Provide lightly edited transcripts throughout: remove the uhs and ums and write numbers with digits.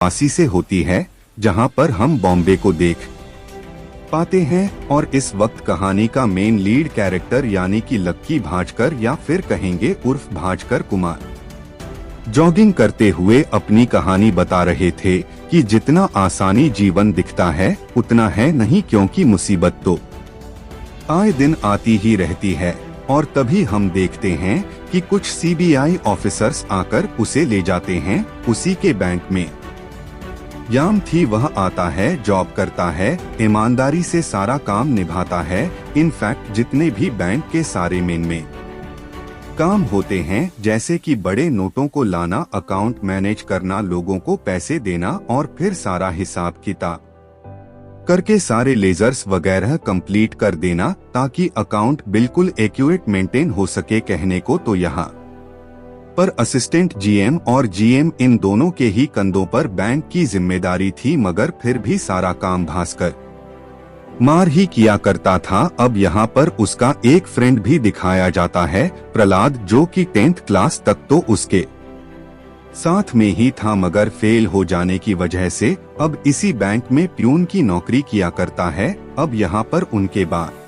वासी से होती है, जहां पर हम बॉम्बे को देख पाते हैं। और इस वक्त कहानी का मेन लीड कैरेक्टर यानी कि लक्की भाजकर या फिर कहेंगे उर्फ भाजकर कुमार जॉगिंग करते हुए अपनी कहानी बता रहे थे कि जितना आसानी जीवन दिखता है उतना है नहीं, क्योंकि मुसीबत तो आए दिन आती ही रहती है। और तभी हम देखते हैं कि कुछ सीबीआई ऑफिसर्स आकर उसे ले जाते हैं उसी के बैंक में। याम थी वह आता है, जॉब करता है, ईमानदारी से सारा काम निभाता है। इनफैक्ट जितने भी बैंक के सारे मेन में काम होते हैं, जैसे कि बड़े नोटों को लाना, अकाउंट मैनेज करना, लोगों को पैसे देना और फिर सारा हिसाब किताब करके सारे लेजर्स वगैरह कंप्लीट कर देना, ताकि अकाउंट बिल्कुल एक्यूरेट मेंटेन हो सके। कहने को तो यहाँ पर असिस्टेंट जीएम और जीएम इन दोनों के ही कंधों पर बैंक की जिम्मेदारी थी, मगर फिर भी सारा काम भास्कर मार ही किया करता था। अब यहाँ पर उसका एक फ्रेंड भी दिखाया जाता है, प्रहलाद, जो कि 10th क्लास तक तो उसके साथ में ही था, मगर फेल हो जाने की वजह से अब इसी बैंक में प्यून की नौकरी किया करता है। अब यहाँ पर उनके बाद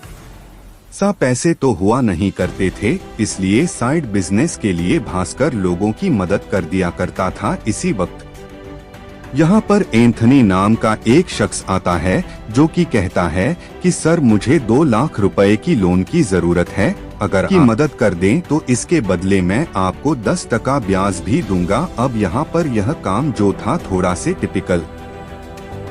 पैसे तो हुआ नहीं करते थे, इसलिए साइड बिजनेस के लिए भास्कर लोगों की मदद कर दिया करता था। इसी वक्त यहाँ पर एंथनी नाम का एक शख्स आता है, जो कि कहता है कि सर, मुझे 2 लाख रुपए की लोन की जरूरत है, अगर की मदद कर दें तो इसके बदले मैं आपको 10% ब्याज भी दूंगा। अब यहाँ पर यह काम जो था थोड़ा से टिपिकल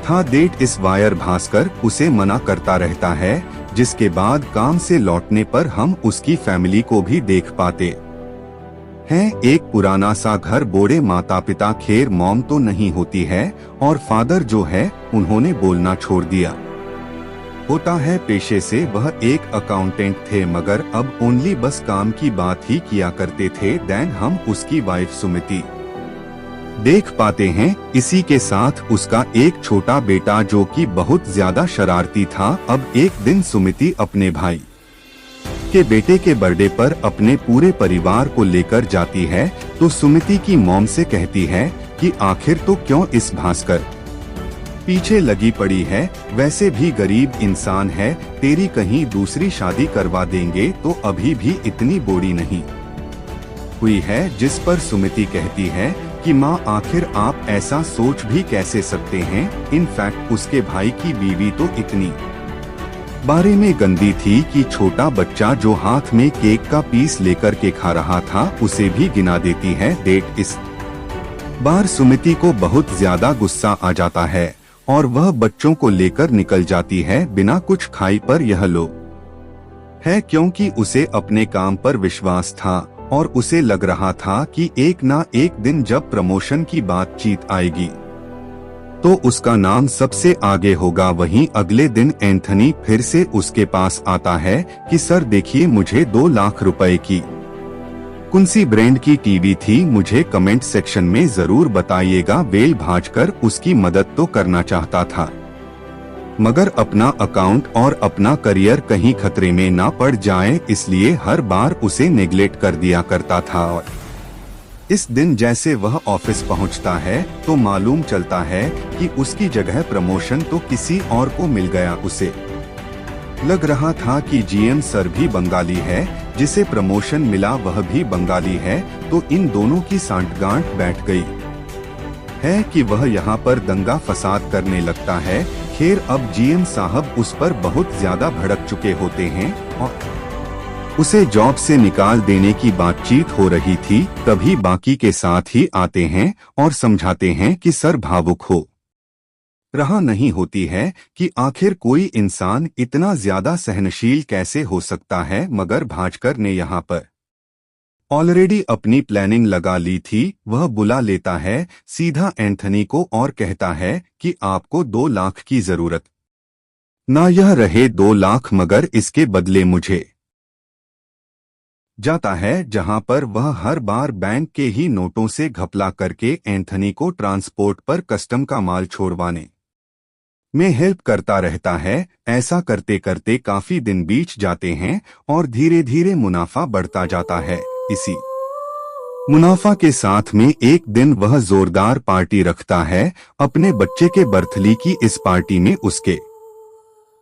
था। डेट इस वायर भास्कर उसे मना करता रहता है, जिसके बाद काम से लौटने पर हम उसकी फैमिली को भी देख पाते हैं। एक पुराना सा घर, बूढ़े माता पिता, खैर मॉम तो नहीं होती है, और फादर जो है उन्होंने बोलना छोड़ दिया होता है। पेशे से वह एक अकाउंटेंट थे, मगर अब ओनली बस काम की बात ही किया करते थे। देन हम उसकी वाइफ सुमिति देख पाते हैं, इसी के साथ उसका एक छोटा बेटा जो कि बहुत ज्यादा शरारती था। अब एक दिन सुमिति अपने भाई के बेटे के बर्थडे पर अपने पूरे परिवार को लेकर जाती है, तो सुमिति की मॉम से कहती है कि आखिर तो क्यों इस भास्कर पीछे लगी पड़ी है, वैसे भी गरीब इंसान है, तेरी कहीं दूसरी शादी करवा देंगे तो अभी भी इतनी बूढ़ी नहीं हुई है। जिस पर सुमिति कहती है कि माँ, आखिर आप ऐसा सोच भी कैसे सकते हैं। इनफैक्ट उसके भाई की बीवी तो इतनी बारे में गंदी थी कि छोटा बच्चा जो हाथ में केक का पीस लेकर के खा रहा था उसे भी गिना देती है। डेट इस बार सुमिति को बहुत ज्यादा गुस्सा आ जाता है और वह बच्चों को लेकर निकल जाती है बिना कुछ खाई। पर यह लो है, क्योंकि उसे अपने काम पर विश्वास था और उसे लग रहा था कि एक ना एक दिन जब प्रमोशन की बातचीत आएगी तो उसका नाम सबसे आगे होगा। वहीं अगले दिन एंथनी फिर से उसके पास आता है कि सर देखिए, मुझे 2 लाख रुपए की कौन-सी ब्रांड की टीवी थी, मुझे कमेंट सेक्शन में जरूर बताइएगा। वेल भाजकर उसकी मदद तो करना चाहता था, मगर अपना अकाउंट और अपना करियर कहीं खतरे में ना पड़ जाए, इसलिए हर बार उसे नेग्लेक्ट कर दिया करता था। और इस दिन जैसे वह ऑफिस पहुंचता है तो मालूम चलता है कि उसकी जगह प्रमोशन तो किसी और को मिल गया। उसे लग रहा था कि जीएम सर भी बंगाली है, जिसे प्रमोशन मिला वह भी बंगाली है, तो इन दोनों की सांठगांठ बैठ गई है कि वह यहाँ पर दंगा फसाद करने लगता है। खैर अब जीएम साहब उस पर बहुत ज्यादा भड़क चुके होते हैं और उसे जॉब से निकाल देने की बातचीत हो रही थी। तभी बाकी के साथ ही आते हैं और समझाते हैं कि सर, भावुक हो रहा नहीं होती है कि आखिर कोई इंसान इतना ज्यादा सहनशील कैसे हो सकता है। मगर भाजकर ने यहाँ पर ऑलरेडी अपनी प्लानिंग लगा ली थी। वह बुला लेता है सीधा एंथनी को और कहता है कि आपको 2 लाख की जरूरत ना, यह रहे 2 लाख, मगर इसके बदले मुझे जाता है, जहां पर वह हर बार बैंक के ही नोटों से घपला करके एंथनी को ट्रांसपोर्ट पर कस्टम का माल छोड़वाने में हेल्प करता रहता है। ऐसा करते करते काफी दिन बीत जाते हैं और धीरे धीरे मुनाफा बढ़ता जाता है। इसी मुनाफा के साथ में एक दिन वह जोरदार पार्टी रखता है अपने बच्चे के बर्थडे की। इस पार्टी में उसके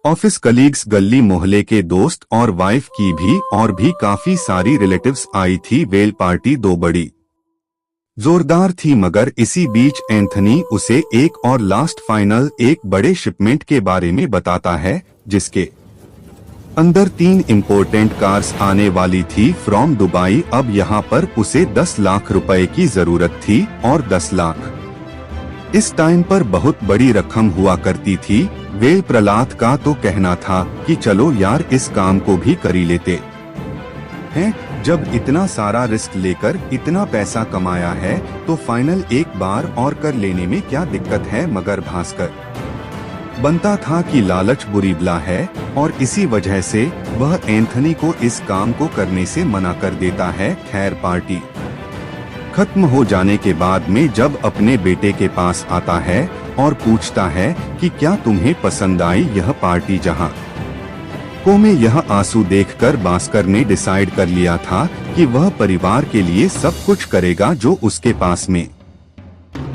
ऑफिस कलीग्स, गली मोहल्ले के दोस्त और वाइफ की भी और भी काफी सारी रिलेटिव्स आई थी। वेल पार्टी दो बड़ी जोरदार थी, मगर इसी बीच एंथनी उसे एक और लास्ट फाइनल एक बड़े शिपमेंट के बारे में बताता है जिसके अंदर 3 इम्पोर्टेंट कार्स आने वाली थी फ्रॉम दुबई। अब यहाँ पर उसे 10 लाख रुपए की जरूरत थी और 10 लाख इस टाइम पर बहुत बड़ी रकम हुआ करती थी। वेल प्रहलाद का तो कहना था कि चलो यार इस काम को भी कर ही लेते हैं, जब इतना सारा रिस्क लेकर इतना पैसा कमाया है तो फाइनल एक बार और कर लेने में क्या दिक्कत है। मगर भास्कर बनता था कि लालच बुरी बला है और इसी वजह से वह एंथनी को इस काम को करने से मना कर देता है। खैर पार्टी खत्म हो जाने के बाद में जब अपने बेटे के पास आता है और पूछता है कि क्या तुम्हें पसंद आई यह पार्टी, जहां को में यह आंसू देखकर भास्कर ने डिसाइड कर लिया था कि वह परिवार के लिए सब कुछ करेगा जो उसके पास में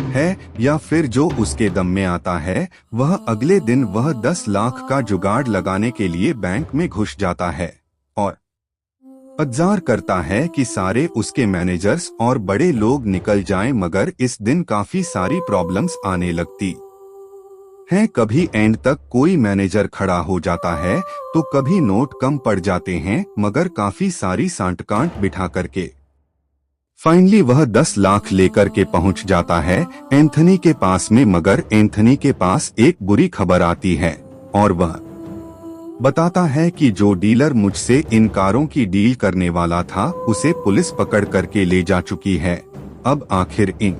है या फिर जो उसके दम में आता है। वह अगले दिन वह 10 लाख का जुगाड़ लगाने के लिए बैंक में घुस जाता है और इंतजार करता है कि सारे उसके मैनेजर्स और बड़े लोग निकल जाएं, मगर इस दिन काफी सारी प्रॉब्लम्स आने लगती हैं। कभी एंड तक कोई मैनेजर खड़ा हो जाता है तो कभी नोट कम पड़ जाते हैं, मगर काफी सारी सांठगांठ बिठा करके फाइनली वह 10 लाख लेकर के पहुंच जाता है एंथनी के पास में। मगर एंथनी के पास एक बुरी खबर आती है और वह बताता है कि जो डीलर मुझसे इन कारों की डील करने वाला था उसे पुलिस पकड़ करके ले जा चुकी है। अब आखिर इन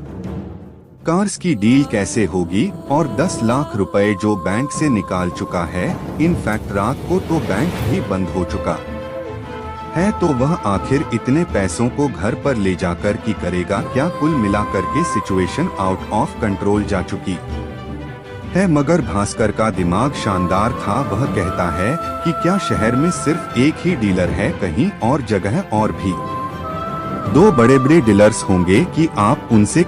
कार्स की डील कैसे होगी और 10 लाख रुपए जो बैंक से निकाल चुका है, इनफैक्ट रात को तो बैंक भी बंद हो चुका है, तो वह आखिर इतने पैसों को घर पर ले जाकर की करेगा क्या। कुल मिलाकर के सिचुएशन आउट ऑफ कंट्रोल जा चुकी है। मगर भास्कर का दिमाग शानदार था। वह कहता है कि क्या शहर में सिर्फ एक ही डीलर है, कहीं और जगह और भी 2 बड़े बड़े डीलर्स होंगे कि आप उनसे